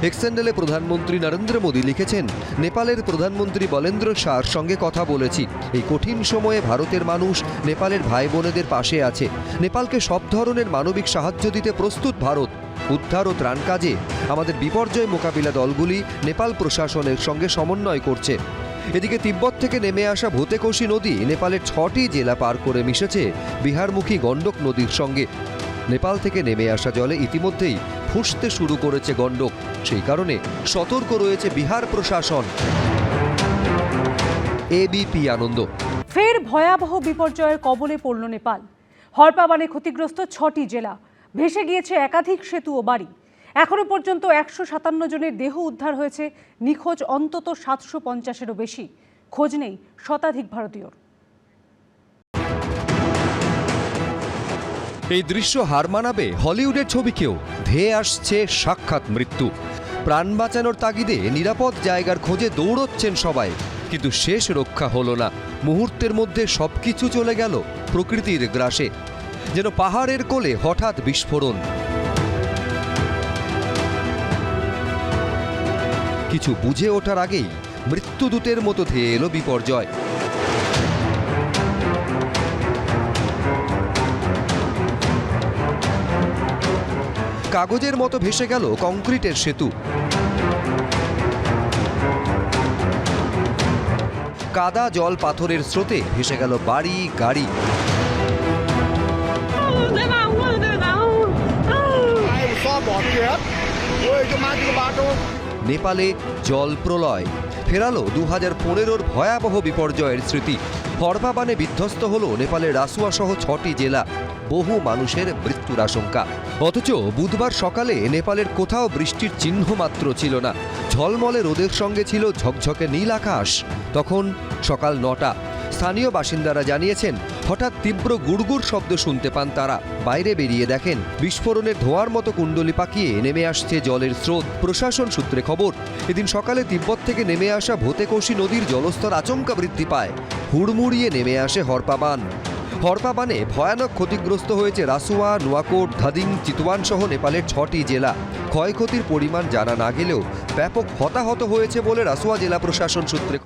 হেক্সেন্ডেলে প্রধানমন্ত্রী নরেন্দ্র মোদী লিখেছেন, নেপালের প্রধানমন্ত্রী বলেন্দ্র শাহর সঙ্গে কথা বলেছি। এই কঠিন সময়ে ভারতের মানুষ নেপালের ভাই বোনেদের পাশে আছে। নেপালকে সব ধরনের মানবিক সাহায্য দিতে প্রস্তুত ভারত। উদ্ধার ও ত্রাণ কাজে আমাদের বিপর্যয় মোকাবিলা দলগুলি নেপাল প্রশাসনের সঙ্গে সমন্বয় করছে। এদিকে তিব্বত থেকে নেমে আসা ভূতেকোশি নদী নেপালের 6টি জেলা পার করে মিশেছে বিহারমুখী গণ্ডক নদীর সঙ্গে। নেপাল থেকে নেমে আসা জলে ইতিমধ্যেই ফুঁসতে শুরু করেছে গণ্ডক। সেই কারণে সতর্ক রয়েছে বিহার প্রশাসন। এবিপি আনন্দ। ফের ভয়াবহ বিপর্যয়ের কবলে পড়ল নেপাল। হরপাবানে ক্ষতিগ্রস্ত 6টি জেলা, ভেসে গিয়েছে একাধিক সেতু ও বাড়ি। এখনো পর্যন্ত 157 জনের দেহ উদ্ধার হয়েছে, নিখোঁজ অন্তত 750-এরও বেশি। খোঁজ নেই শতাধিক ভারতীয়র। এই দৃশ্য হার মানাবে হলিউডের ছবিকেও। ধেয়ে আসছে সাক্ষাৎ মৃত্যু। প্রাণ বাঁচানোর তাগিদে নিরাপদ জায়গার খোঁজে দৌড়চ্ছেন সবাই, কিন্তু শেষ রক্ষা হলো না। মুহূর্তের মধ্যে সবকিছু চলে গেল প্রকৃতির গ্রাসে। যেন পাহাড়ের কোলে হঠাৎ বিস্ফোরণ। কিছু বুঝে ওঠার আগেই মৃত্যুদূতের মতো ধেয়ে এলো বিপর্যয়। কাগজের মতো ভেসে গেল কংক্রিটের সেতু। কাদা জল পাথরের স্রোতে ভেসে গেল বাড়ি গাড়ি। নেপালে জল প্রলয় ফেরালো 2015-র ভয়াবহ বিপর্যয়ের স্মৃতি। হরপাবানে বিধ্বস্ত হলো নেপালের রাসুয়া সহ 6টি জেলা। বহু মানুষের মৃত্যুর আশঙ্কা। অথচ বুধবার সকালে নেপালের কোথাও বৃষ্টির চিহ্ন মাত্র ছিল না। ঝলমলে রোদের সঙ্গে ছিল ঝকঝকে নীল আকাশ। তখন সকাল 9টা। স্থানীয় বাসিন্দারা জানিয়েছেন, হঠাৎ তীব্র গুড়গুড় শব্দ শুনতে পান তারা। বাইরে বেরিয়ে দেখেন বিস্ফোরণের ধোঁয়ার মতো কুণ্ডলি পাকিয়ে নেমে আসছে জলের স্রোত। প্রশাসন সূত্রে খবর, এদিন সকালে তিব্বত থেকে নেমে আসা ভূতেকোশি নদীর জলস্তর আচমকা বৃদ্ধি পায়। হুড়মুড়িয়ে নেমে আসে হরপাবান। হরপাবানে ভয়ানক ক্ষতিগ্রস্ত হয়েছে রাসুয়া, নোয়াকোট, ধাদিং, চিতওয়ান সহ নেপালের 6টি জেলা। ক্ষয়ক্ষতির পরিমাণ জানা না গেলেও ব্যাপক হতাহত হয়েছে বলে রাসুয়া জেলা প্রশাসন সূত্রে